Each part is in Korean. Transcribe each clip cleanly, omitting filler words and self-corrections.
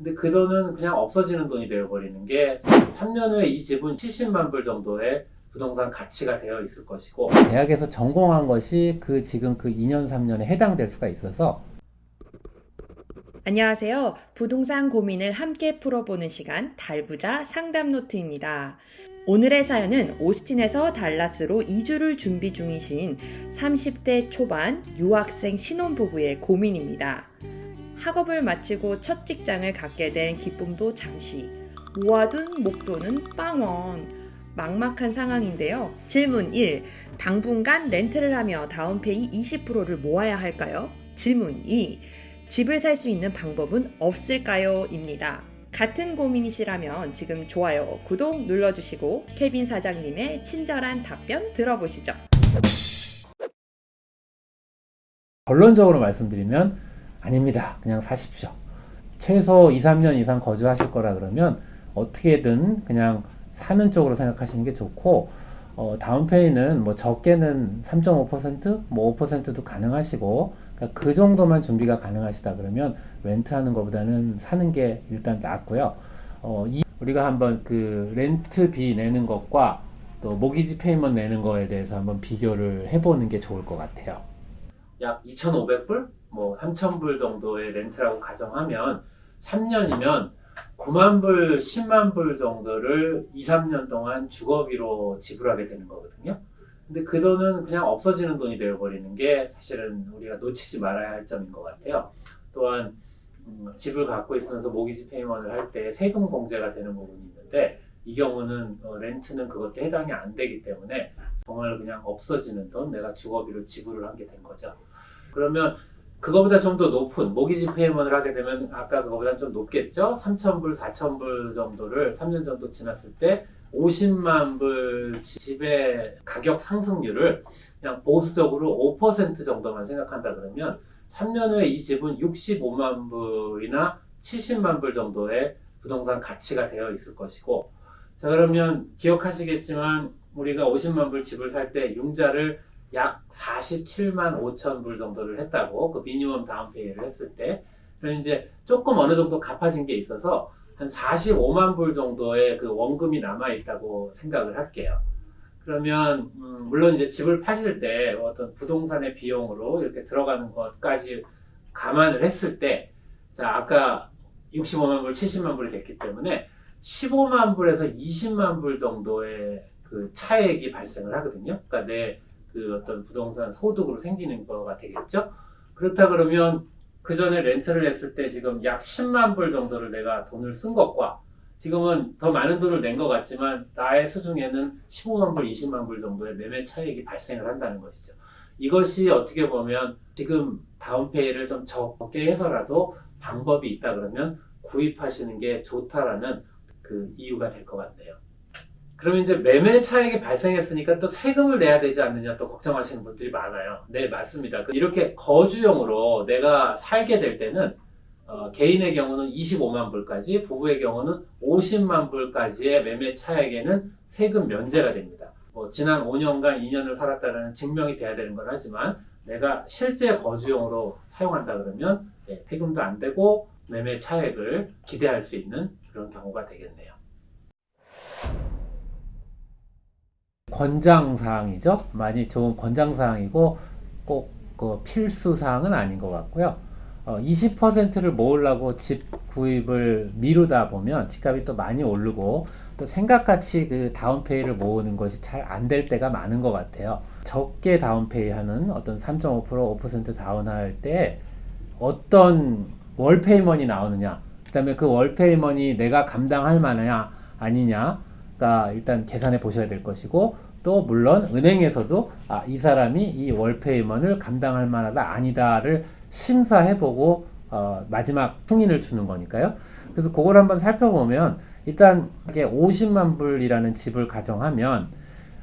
근데 그 돈은 그냥 없어지는 돈이 되어버리는 게 3년 후에 이 집은 70만 불 정도의 부동산 가치가 되어 있을 것이고 대학에서 전공한 것이 지금 그 2년, 3년에 해당될 수가 있어서. 안녕하세요. 부동산 고민을 함께 풀어보는 시간 달부자 상담 노트입니다. 오늘의 사연은 오스틴에서 달라스로 이주를 준비 중이신 30대 초반 유학생 신혼부부의 고민입니다. 학업을 마치고 첫 직장을 갖게 된 기쁨도 잠시, 모아둔 목돈은 빵원, 막막한 상황인데요. 질문 1. 당분간 렌트를 하며 다운페이 20%를 모아야 할까요? 질문 2. 집을 살 수 있는 방법은 없을까요? 입니다. 같은 고민이시라면 지금 좋아요, 구독 눌러주시고 케빈 사장님의 친절한 답변 들어보시죠. 결론적으로 말씀드리면 아닙니다. 그냥 사십시오. 최소 2, 3년 이상 거주하실 거라 그러면 어떻게든 그냥 사는 쪽으로 생각하시는 게 좋고, 다운페이는 뭐 적게는 3.5%, 뭐 5%도 가능하시고, 그러니까 그 정도만 준비가 가능하시다 그러면 렌트하는 것보다는 사는 게 일단 낫고요. 우리가 한번 그 렌트비 내는 것과 또 모기지 페이먼트 내는 거에 대해서 한번 비교를 해보는 게 좋을 것 같아요. 약 2,500불? 뭐 3,000불 정도의 렌트라고 가정하면 3년이면 9만 불, 10만 불 정도를 2, 3년 동안 주거비로 지불하게 되는 거거든요. 근데 그 돈은 그냥 없어지는 돈이 되어버리는 게 사실은 우리가 놓치지 말아야 할 점인 것 같아요. 또한 집을 갖고 있으면서 모기지 페이먼트를 할 때 세금 공제가 되는 부분이 있는데 이 경우는 렌트는 그것도 해당이 안 되기 때문에 정말 그냥 없어지는 돈, 내가 주거비로 지불을 하게 된 거죠. 그러면 그거보다 좀 더 높은 모기지 페이먼트를 하게 되면 아까 그거보다 좀 높겠죠? 3,000불, 4,000불 정도를 3년 정도 지났을 때 50만 불 집의 가격 상승률을 그냥 보수적으로 5% 정도만 생각한다 그러면 3년 후에 이 집은 65만 불이나 70만 불 정도의 부동산 가치가 되어 있을 것이고, 자 그러면 기억하시겠지만 우리가 50만 불 집을 살 때 융자를 약 47만 5천 불 정도를 했다고, 그 미니멈 다운페이를 했을 때. 그럼 이제 조금 어느 정도 갚아진 게 있어서 한 45만 불 정도의 그 원금이 남아있다고 생각을 할게요. 그러면, 물론 이제 집을 파실 때 어떤 부동산의 비용으로 이렇게 들어가는 것까지 감안을 했을 때, 자, 아까 65만 불, 70만 불이 됐기 때문에 15만 불에서 20만 불 정도의 그 차액이 발생을 하거든요. 그러니까 내 그 어떤 부동산 소득으로 생기는 거가 되겠죠. 그렇다 그러면 그 전에 렌트를 했을 때 지금 약 10만 불 정도를 내가 돈을 쓴 것과 지금은 더 많은 돈을 낸 것 같지만 나의 수중에는 15만 불, 20만 불 정도의 매매 차익이 발생을 한다는 것이죠. 이것이 어떻게 보면 지금 다운페이를 좀 적게 해서라도 방법이 있다 그러면 구입하시는 게 좋다라는 그 이유가 될 것 같네요. 그러면 이제 매매 차익이 발생했으니까 또 세금을 내야 되지 않느냐 또 걱정하시는 분들이 많아요. 네, 맞습니다. 이렇게 거주용으로 내가 살게 될 때는 개인의 경우는 25만 불까지, 부부의 경우는 50만 불까지의 매매 차액에는 세금 면제가 됩니다. 뭐 지난 5년간 2년을 살았다는 증명이 돼야 되는 건 하지만 내가 실제 거주용으로 사용한다 그러면 세금도 안 되고 매매 차액을 기대할 수 있는 그런 경우가 되겠네요. 권장사항이죠. 많이 좋은 권장사항이고 꼭 그 필수사항은 아닌 것 같고요. 20%를 모으려고 집 구입을 미루다 보면 집값이 또 많이 오르고 또 생각같이 그 다운페이를 모으는 것이 잘 안 될 때가 많은 것 같아요. 적게 다운페이 하는 어떤 3.5%, 5% 다운할 때 어떤 월페이먼이 나오느냐, 그 다음에 그 월페이먼이 내가 감당할 만하냐 아니냐가 일단 계산해 보셔야 될 것이고, 또 물론 은행에서도 이 사람이 이 월페이먼을 감당할 만하다 아니다를 심사해보고 마지막 승인을 주는 거니까요. 그래서 그걸 한번 살펴보면 일단 이게 50만 불이라는 집을 가정하면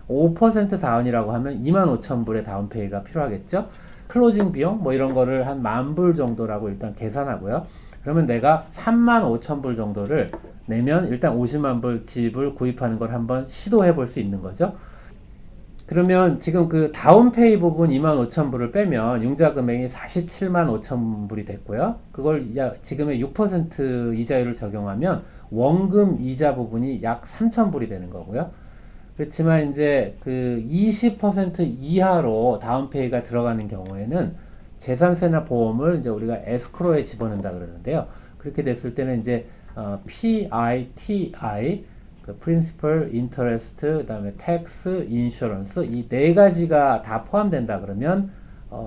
5% 다운이라고 하면 25,000불의 다운페이가 필요하겠죠. 클로징 비용 뭐 이런 거를 한 10,000불 정도라고 일단 계산하고요. 그러면 내가 35,000불 정도를 내면 일단 50만 불 집을 구입하는 걸 한번 시도해 볼 수 있는 거죠. 그러면 지금 그 다운페이 부분 25,000불을 빼면 융자 금액이 47만 5천 불이 됐고요. 그걸 지금의 6% 이자율을 적용하면 원금 이자 부분이 약 3,000불이 되는 거고요. 그렇지만 이제 그 20% 이하로 다운페이가 들어가는 경우에는 재산세나 보험을 이제 우리가 에스크로에 집어넣는다 그러는데요. 그렇게 됐을 때는 이제 PITI 그 Principal, Interest, 그다음에 Tax, Insurance 이 네 가지가 다 포함된다 그러면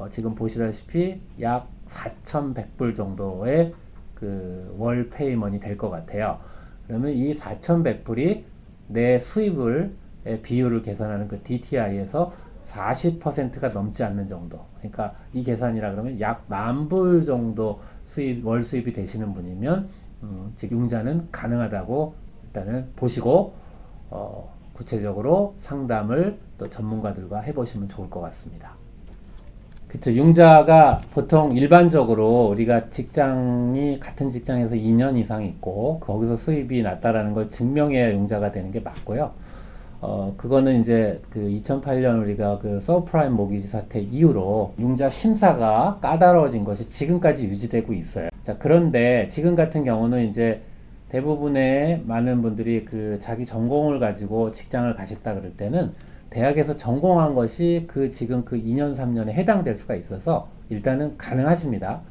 지금 보시다시피 약 4,100불 정도의 그 월 페이먼이 될 것 같아요. 그러면 이 4,100불이 내 수입을 비율을 계산하는 그 DTI에서 40%가 넘지 않는 정도. 그러니까 이 계산이라 그러면 약 10,000불 정도 월 수입이 되시는 분이면 지금 융자는 가능하다고 일단은 보시고 구체적으로 상담을 또 전문가들과 해보시면 좋을 것 같습니다. 그쵸. 융자가 보통 일반적으로 우리가 직장이 같은 직장에서 2년 이상 있고 거기서 수입이 낮다라는 걸 증명해야 융자가 되는 게 맞고요. 그거는 이제 그 2008년 우리가 그 서브프라임 모기지 사태 이후로 융자 심사가 까다로워진 것이 지금까지 유지되고 있어요. 자, 그런데 지금 같은 경우는 이제 대부분의 많은 분들이 그 자기 전공을 가지고 직장을 가셨다 그럴 때는 대학에서 전공한 것이 그 지금 그 2년 3년에 해당될 수가 있어서 일단은 가능하십니다.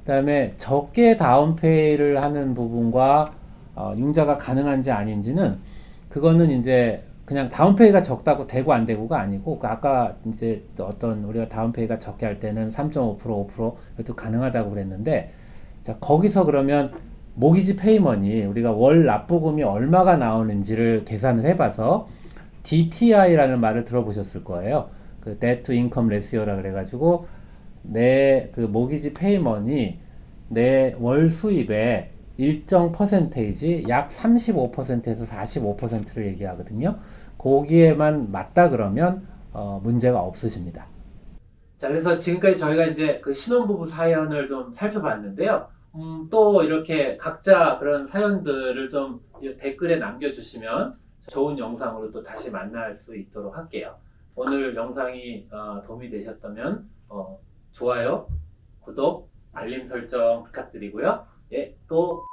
그 다음에 적게 다운페이를 하는 부분과 융자가 가능한지 아닌지는 그거는 이제 그냥 다운페이가 적다고 되고 안 되고가 아니고 아까 이제 어떤 우리가 다운페이가 적게 할 때는 3.5% 5% 이것도 가능하다고 그랬는데 자 거기서 그러면 모기지 페이먼이 우리가 월 납부금이 얼마가 나오는지를 계산을 해봐서 DTI라는 말을 들어보셨을 거예요. 그 Debt to Income Ratio라 그래가지고 내 그 모기지 페이먼이 내 월 수입의 일정 퍼센테이지 약 35%에서 45%를 얘기하거든요. 거기에만 맞다 그러면 문제가 없으십니다. 자, 그래서 지금까지 저희가 이제 그 신혼부부 사연을 좀 살펴봤는데요. 또 이렇게 각자 그런 사연들을 좀 댓글에 남겨주시면 좋은 영상으로 또 다시 만날 수 있도록 할게요. 오늘 영상이 도움이 되셨다면 좋아요, 구독, 알림 설정 부탁드리고요. 예, 또